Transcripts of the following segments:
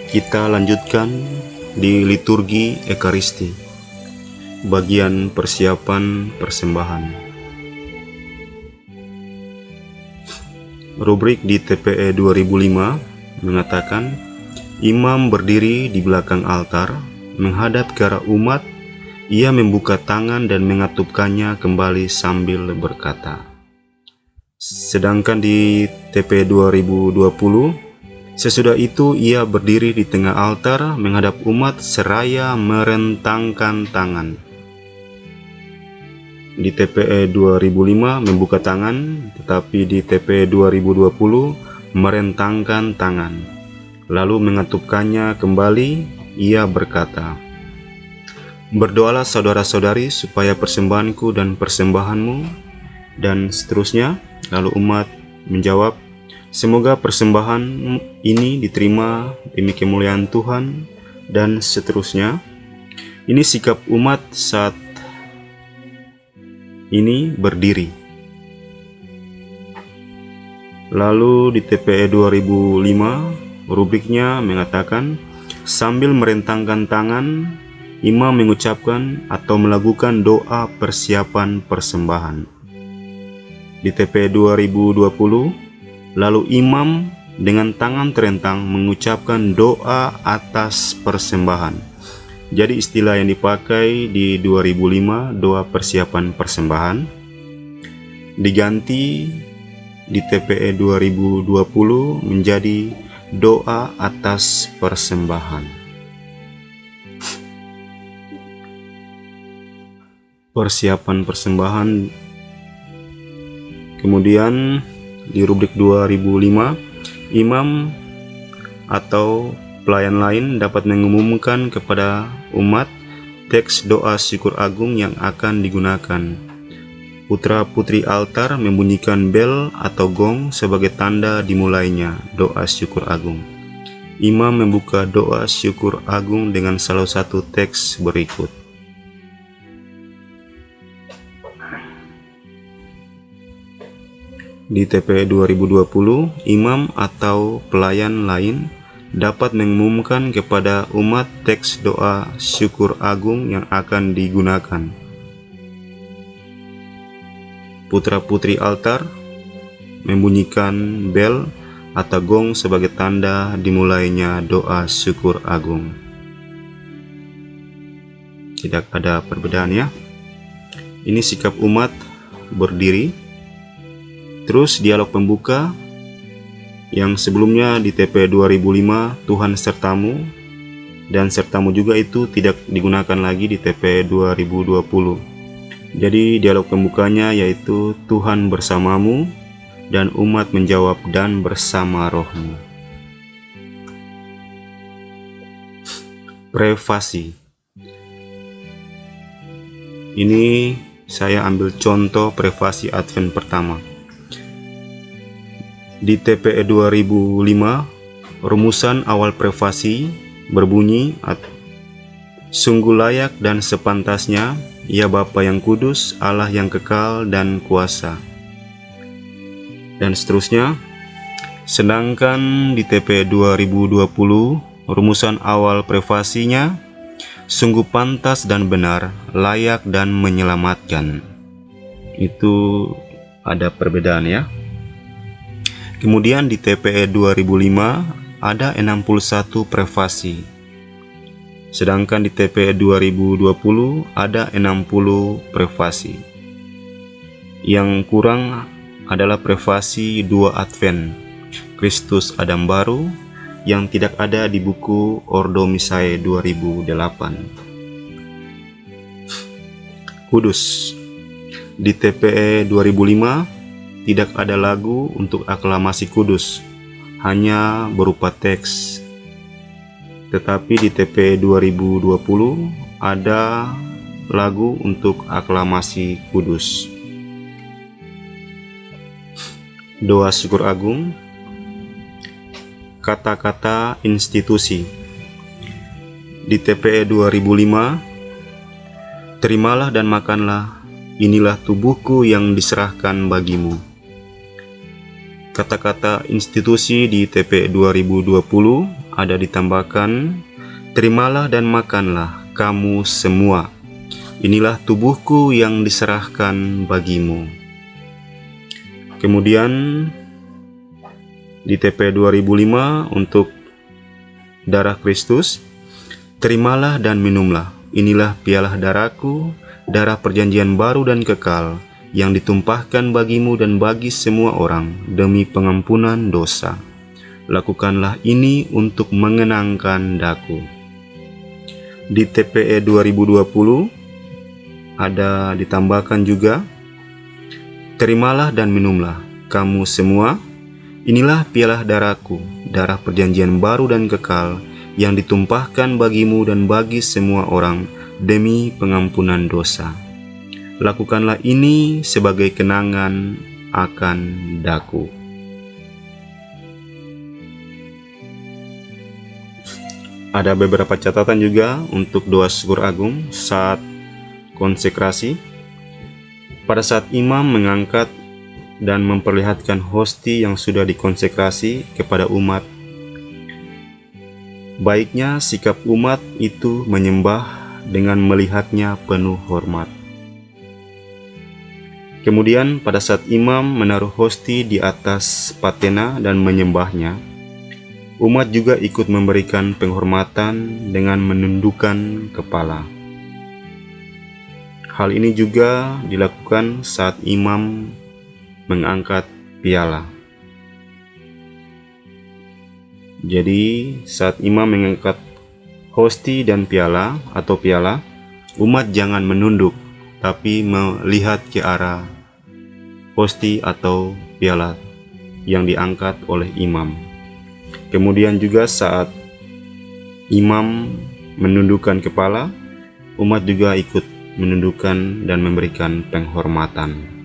Kita lanjutkan di liturgi Ekaristi, bagian persiapan persembahan. Rubrik di TPE 2005 mengatakan, imam berdiri di belakang altar, menghadap ke arah umat, ia membuka tangan dan mengatupkannya kembali sambil berkata. Sedangkan di TPE 2020, sesudah itu ia berdiri di tengah altar menghadap umat seraya merentangkan tangan. Di TPE 2005 membuka tangan, tetapi di TPE 2020 merentangkan tangan. Lalu mengatupkannya kembali, ia berkata, berdoalah saudara-saudari supaya persembahanku dan persembahanmu, dan seterusnya. Lalu umat menjawab, semoga persembahan ini diterima demi kemuliaan Tuhan, dan seterusnya. Ini sikap umat saat ini berdiri. Lalu di TPE 2005 rubriknya mengatakan, sambil merentangkan tangan, imam mengucapkan atau melakukan doa persiapan persembahan. Di TPE 2020, lalu imam dengan tangan terentang mengucapkan doa atas persembahan. Jadi istilah yang dipakai di 2005, doa persiapan persembahan, diganti di TPE 2020 menjadi doa atas persembahan. Persiapan persembahan. Kemudian di rubrik 2005, imam atau pelayan lain dapat mengumumkan kepada umat teks doa syukur agung yang akan digunakan. Putra-putri altar membunyikan bel atau gong sebagai tanda dimulainya doa syukur agung. Imam membuka doa syukur agung dengan salah satu teks berikut. Di TPE 2020, imam atau pelayan lain dapat mengumumkan kepada umat teks doa syukur agung yang akan digunakan. Putra-putri altar membunyikan bel atau gong sebagai tanda dimulainya doa syukur agung. Tidak ada perbedaan ya. Ini sikap umat berdiri. Terus dialog pembuka yang sebelumnya di TPE 2005 Tuhan sertamu, dan sertamu juga itu tidak digunakan lagi di TPE 2020. Jadi dialog pembukanya yaitu Tuhan bersamamu, dan umat menjawab dan bersama rohmu. Prefasi. Ini saya ambil contoh prefasi Advent pertama. Di TPE 2005, rumusan awal prefasi berbunyi, sungguh layak dan sepantasnya, ya Bapa yang kudus, Allah yang kekal dan kuasa. Dan seterusnya. Sedangkan di TPE 2020, rumusan awal prefasinya, sungguh pantas dan benar, layak dan menyelamatkan. Itu ada perbedaan ya. Kemudian di TPE 2005 ada 61 prefasi. Sedangkan di TPE 2020 ada 60 prefasi. Yang kurang adalah prefasi 2 Advent, Kristus Adam Baru, yang tidak ada di buku Ordo Missae 2008. Kudus. Di TPE 2005 tidak ada lagu untuk aklamasi kudus, hanya berupa teks. Tetapi di TPE 2020 ada lagu untuk aklamasi kudus. Doa syukur agung. Kata-kata institusi. Di TPE 2005, terimalah dan makanlah, inilah tubuhku yang diserahkan bagimu. kata-kata institusi di TPE 2020 ada ditambahkan, terimalah dan makanlah kamu semua. Inilah tubuhku yang diserahkan bagimu. Kemudian di TPE 2005 untuk darah Kristus, terimalah dan minumlah. Inilah piala darahku, darah perjanjian baru dan kekal, yang ditumpahkan bagimu dan bagi semua orang demi pengampunan dosa. Lakukanlah ini untuk mengenangkan daku. Di TPE 2020 ada ditambahkan juga, terimalah dan minumlah kamu semua. Inilah piala darahku, darah perjanjian baru dan kekal, yang ditumpahkan bagimu dan bagi semua orang demi pengampunan dosa. Lakukanlah ini sebagai kenangan akan daku. Ada beberapa catatan juga untuk doa syukur agung saat konsekrasi. Pada saat imam mengangkat dan memperlihatkan hosti yang sudah dikonsekrasi kepada umat, baiknya sikap umat itu menyembah dengan melihatnya penuh hormat. Kemudian pada saat imam menaruh hosti di atas patena dan menyembahnya, umat juga ikut memberikan penghormatan dengan menundukkan kepala. Hal ini juga dilakukan saat imam mengangkat piala. Jadi saat imam mengangkat hosti dan piala atau piala, umat jangan menunduk, tapi melihat ke arah hosti atau piala yang diangkat oleh imam. Kemudian juga saat imam menundukkan kepala, umat juga ikut menundukkan dan memberikan penghormatan.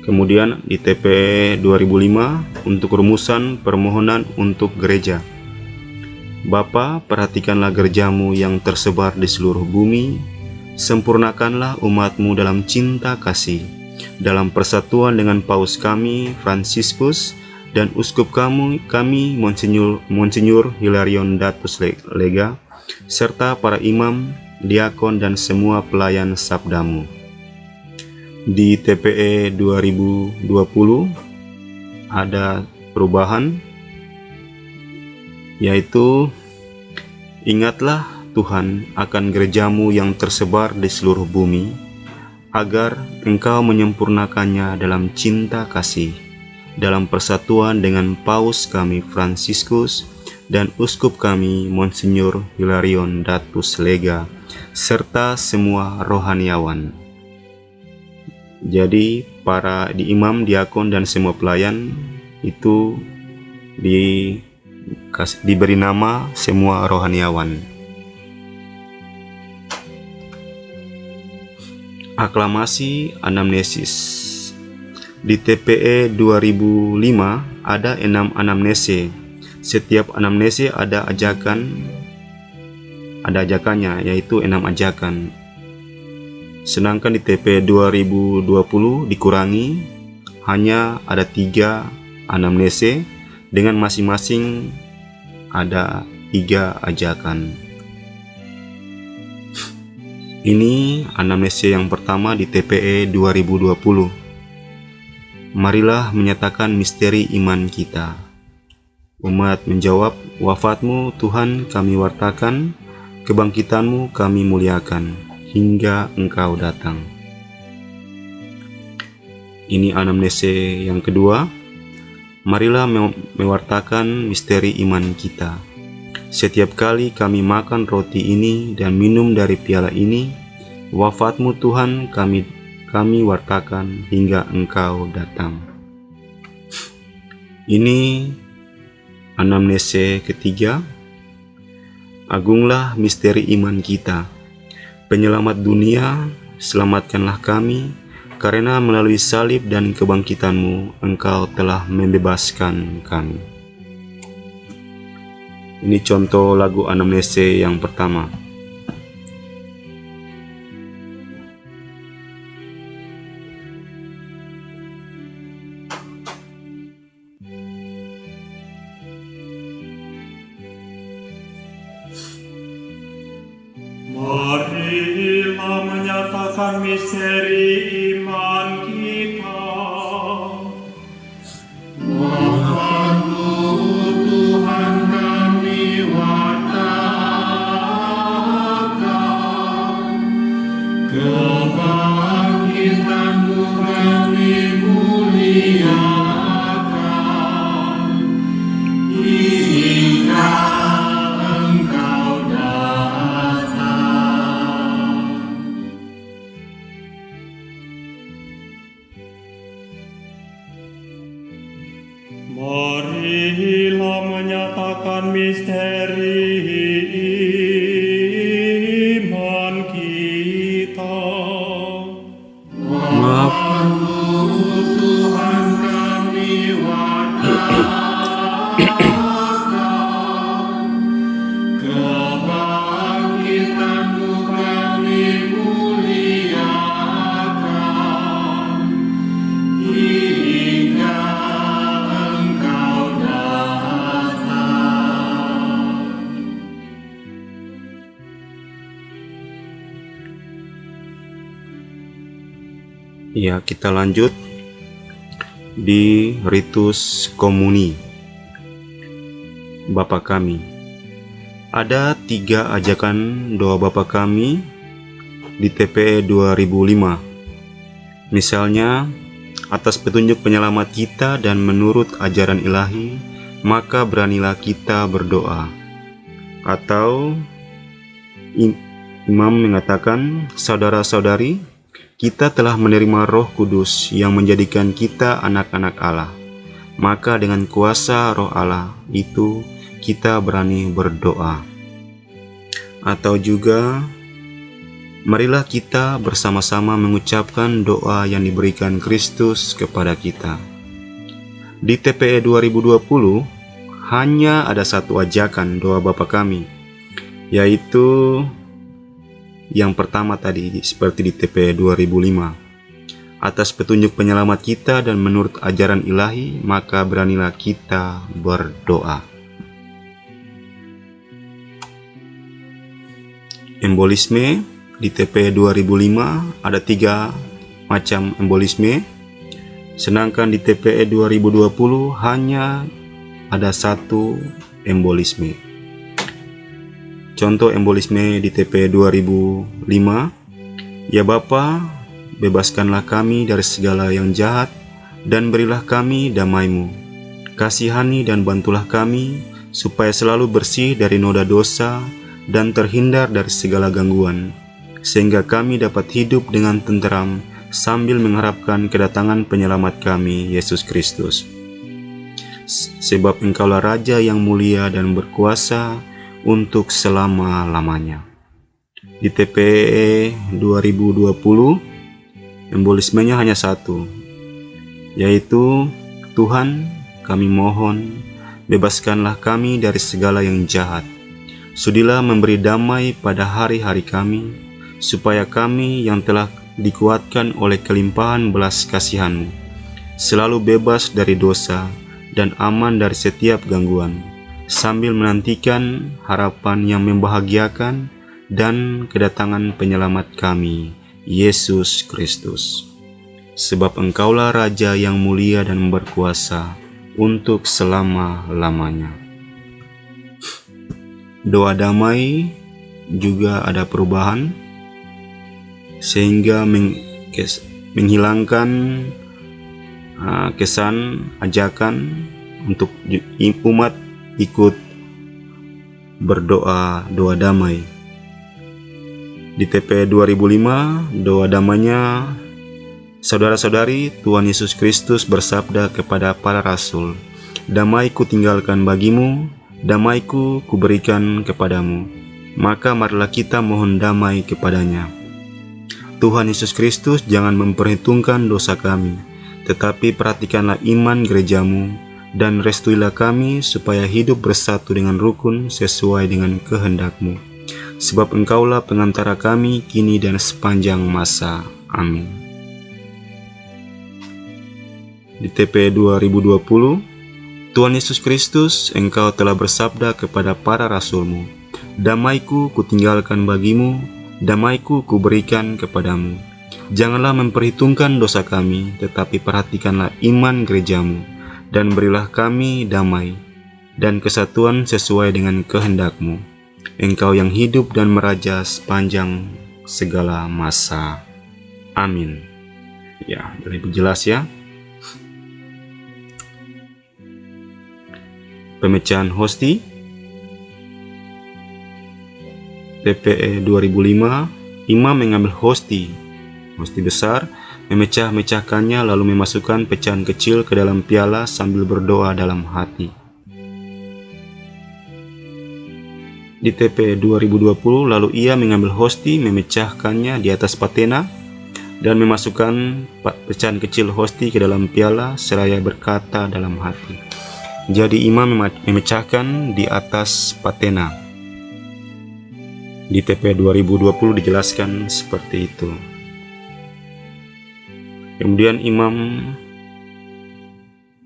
Kemudian di TPE 2005 untuk rumusan permohonan untuk gereja. Bapa, perhatikanlah gerejamu yang tersebar di seluruh bumi. Sempurnakanlah umatmu dalam cinta kasih, dalam persatuan dengan Paus kami, Fransiskus, dan Uskup kami Monsinyur Hilarion Datus Lega, serta para imam, diakon, dan semua pelayan sabdamu. Di TPE 2020 ada perubahan, yaitu ingatlah Tuhan akan gerejamu yang tersebar di seluruh bumi, agar engkau menyempurnakannya dalam cinta kasih, dalam persatuan dengan Paus kami Fransiskus dan Uskup kami Monsinyur Hilarion Datus Lega, serta semua rohaniawan. Jadi para imam, diakon, dan semua pelayan itu diberi nama semua rohaniawan. Aklamasi anamnesis. Di TPE 2005 ada 6 anamnese. Setiap anamnese ada ajakannya, yaitu 6 ajakan. Sedangkan di TPE 2020 dikurangi, hanya ada 3 anamnese dengan masing-masing ada 3 ajakan. Ini anamnese yang pertama di TPE 2020. Marilah menyatakan misteri iman kita. Umat menjawab, wafatmu Tuhan kami wartakan, kebangkitanmu kami muliakan, hingga engkau datang. Ini anamnese yang kedua. Marilah mewartakan misteri iman kita. Setiap kali kami makan roti ini dan minum dari piala ini, wafatmu Tuhan kami wartakan hingga engkau datang. Ini anamnese ketiga. Agunglah misteri iman kita. Penyelamat dunia, selamatkanlah kami, karena melalui salib dan kebangkitanmu, engkau telah membebaskan kami. Ini contoh lagu anamnese yang pertama. menyatakan misteri iman kita. Mohon Tuhan kami wartakan, kebangkitan-Mu kami muliakan, hingga Engkau datang. Marilah menyatakan misteri iman kita. Mohon Tuhan kami wartakan, kebangkitan-Mu kami muliakan, hingga Engkau datang. Ya, kita lanjut di ritus komuni. Bapa kami. Ada 3 ajakan doa Bapa kami di TPE 2005. Misalnya, atas petunjuk penyelamat kita dan menurut ajaran ilahi, maka beranilah kita berdoa. Atau imam mengatakan, saudara-saudari, kita telah menerima Roh Kudus yang menjadikan kita anak-anak Allah. Maka dengan kuasa Roh Allah itu kita berani berdoa. Atau juga, marilah kita bersama-sama mengucapkan doa yang diberikan Kristus kepada kita. Di TPE 2020 hanya ada 1 ajakan doa Bapa kami, yaitu yang pertama tadi seperti di TPE 2005. Atas petunjuk penyelamat kita dan menurut ajaran ilahi, maka beranilah kita berdoa. Embolisme di TPE 2005 ada 3 macam embolisme, sedangkan di TPE 2020 hanya ada 1 embolisme. Contoh embolisme di TPE 2005, ya Bapa, bebaskanlah kami dari segala yang jahat, dan berilah kami damai-Mu. Kasihani dan bantulah kami, supaya selalu bersih dari noda dosa, dan terhindar dari segala gangguan, sehingga kami dapat hidup dengan tenteram, sambil mengharapkan kedatangan penyelamat kami, Yesus Kristus. Sebab Engkaulah Raja yang mulia dan berkuasa, untuk selama-lamanya. Di TPE 2020, embolismenya hanya 1, yaitu, Tuhan, kami mohon, bebaskanlah kami dari segala yang jahat. Sudilah memberi damai pada hari-hari kami, supaya kami yang telah dikuatkan oleh kelimpahan belas kasihan-Mu, selalu bebas dari dosa dan aman dari setiap gangguan, sambil menantikan harapan yang membahagiakan dan kedatangan penyelamat kami, Yesus Kristus. Sebab Engkaulah Raja yang mulia dan berkuasa untuk selama-lamanya. Doa damai juga ada perubahan, sehingga menghilangkan kesan ajakan untuk umat ikut berdoa doa damai. Di TPE 2005, doa damainya, saudara-saudari, Tuhan Yesus Kristus bersabda kepada para rasul, damai-Ku tinggalkan bagimu, damai-Ku kuberikan kepadamu. Maka marilah kita mohon damai kepadanya. Tuhan Yesus Kristus jangan memperhitungkan dosa kami, tetapi perhatikanlah iman gerejamu, dan restuilah kami supaya hidup bersatu dengan rukun sesuai dengan kehendak-Mu. Sebab Engkaulah pengantara kami kini dan sepanjang masa. Amin. Di TPE 2020, Tuhan Yesus Kristus, Engkau telah bersabda kepada para rasul-Mu, damai-Ku kutinggalkan bagimu, damai-Ku kuberikan kepadamu. Janganlah memperhitungkan dosa kami, tetapi perhatikanlah iman gerejamu, dan berilah kami damai dan kesatuan sesuai dengan kehendak-Mu. Engkau yang hidup dan meraja sepanjang segala masa. Amin. Ya, lebih jelas ya. Pemecahan hosti TPE 2005, imam mengambil hosti besar, memecah-mecahkannya lalu memasukkan pecahan kecil ke dalam piala sambil berdoa dalam hati. Di TPE 2020 lalu ia mengambil hosti, memecahkannya di atas patena dan memasukkan pecahan kecil hosti ke dalam piala seraya berkata dalam hati. Jadi imam memecahkan di atas patena. Di TPE 2020 dijelaskan seperti itu. Kemudian imam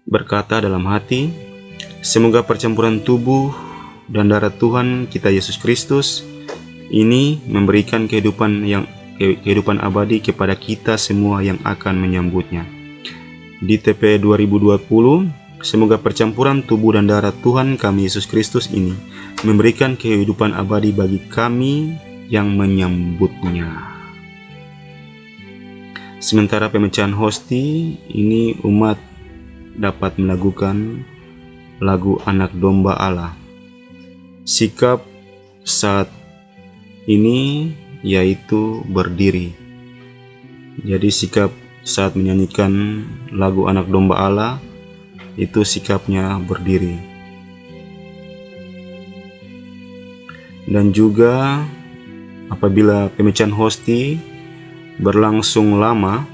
berkata dalam hati, semoga percampuran tubuh dan darah Tuhan kita Yesus Kristus ini memberikan kehidupan abadi kepada kita semua yang akan menyambutnya. Di TPE 2020, semoga percampuran tubuh dan darah Tuhan kami Yesus Kristus ini memberikan kehidupan abadi bagi kami yang menyambutnya. Sementara pemecahan hosti ini umat dapat melakukan lagu Anak Domba Allah. Sikap saat ini yaitu berdiri. Jadi sikap saat menyanyikan lagu Anak Domba Allah itu sikapnya berdiri. Dan juga apabila pemecahan hosti berlangsung lama,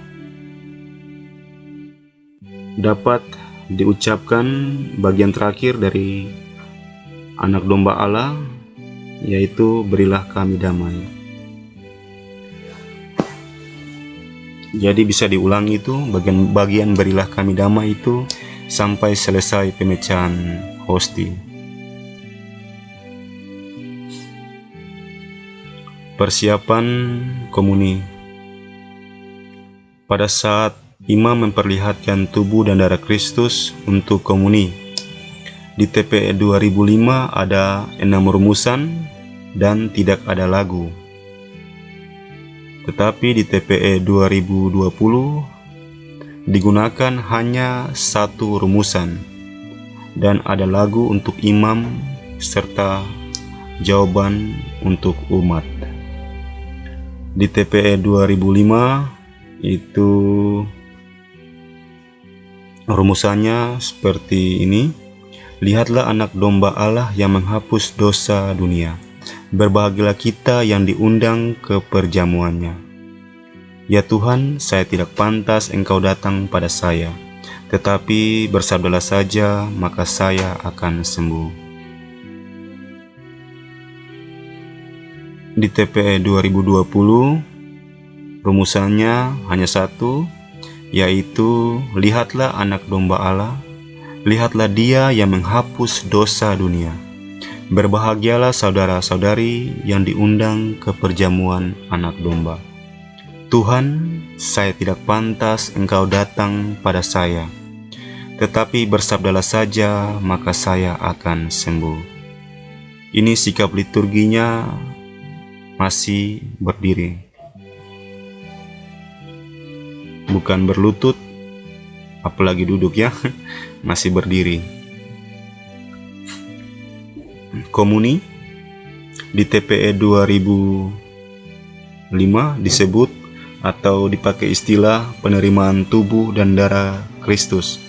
dapat diucapkan bagian terakhir dari Anak Domba Allah, yaitu berilah kami damai. Jadi bisa diulangi itu bagian berilah kami damai itu sampai selesai pemecahan hosti. Persiapan komuni. Pada saat imam memperlihatkan tubuh dan darah Kristus untuk komuni, di TPE 2005 ada 6 rumusan dan tidak ada lagu. Tetapi di TPE 2020 digunakan hanya 1 rumusan dan ada lagu untuk imam serta jawaban untuk umat. Di TPE 2005 itu rumusannya seperti ini. Lihatlah Anak Domba Allah yang menghapus dosa dunia. Berbahagialah kita yang diundang ke perjamuannya. Ya Tuhan, saya tidak pantas Engkau datang pada saya, tetapi bersabdalah saja, maka saya akan sembuh. Di TPE 2020 rumusannya hanya 1, yaitu lihatlah Anak Domba Allah, lihatlah Dia yang menghapus dosa dunia. Berbahagialah saudara-saudari yang diundang ke perjamuan Anak Domba. Tuhan, saya tidak pantas Engkau datang pada saya, tetapi bersabdalah saja, maka saya akan sembuh. Ini sikap liturginya masih berdiri, bukan berlutut, apalagi duduk ya, masih berdiri. Komuni di TPE 2005 disebut atau dipakai istilah penerimaan tubuh dan darah Kristus.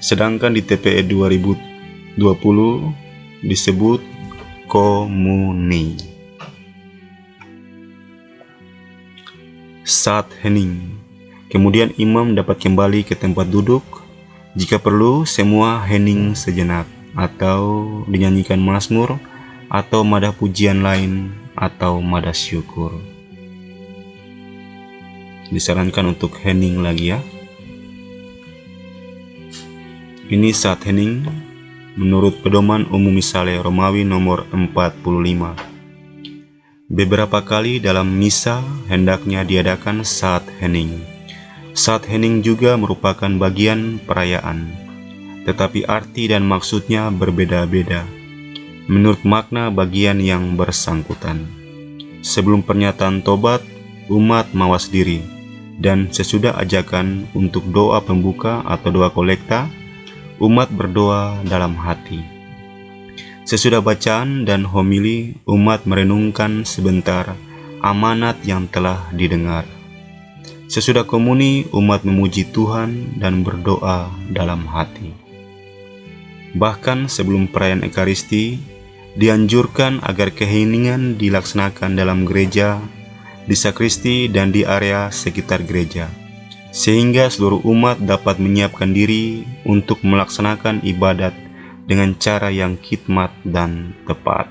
Sedangkan di TPE 2020 disebut komuni. Saat hening, kemudian imam dapat kembali ke tempat duduk. Jika perlu, semua hening sejenak, atau dinyanyikan mazmur, atau madah pujian lain, atau madah syukur. Disarankan untuk hening lagi ya. Ini saat hening menurut pedoman umum Misale Romawi nomor 45. Beberapa kali dalam misa hendaknya diadakan saat hening. Saat hening juga merupakan bagian perayaan, tetapi arti dan maksudnya berbeda-beda menurut makna bagian yang bersangkutan. Sebelum pernyataan tobat, umat mawas diri, dan sesudah ajakan untuk doa pembuka atau doa kolekta, umat berdoa dalam hati. Sesudah bacaan dan homili, umat merenungkan sebentar amanat yang telah didengar. Sesudah komuni, umat memuji Tuhan dan berdoa dalam hati. Bahkan sebelum perayaan Ekaristi, dianjurkan agar keheningan dilaksanakan dalam gereja, di sakristi, dan di area sekitar gereja, sehingga seluruh umat dapat menyiapkan diri untuk melaksanakan ibadat dengan cara yang khidmat dan tepat.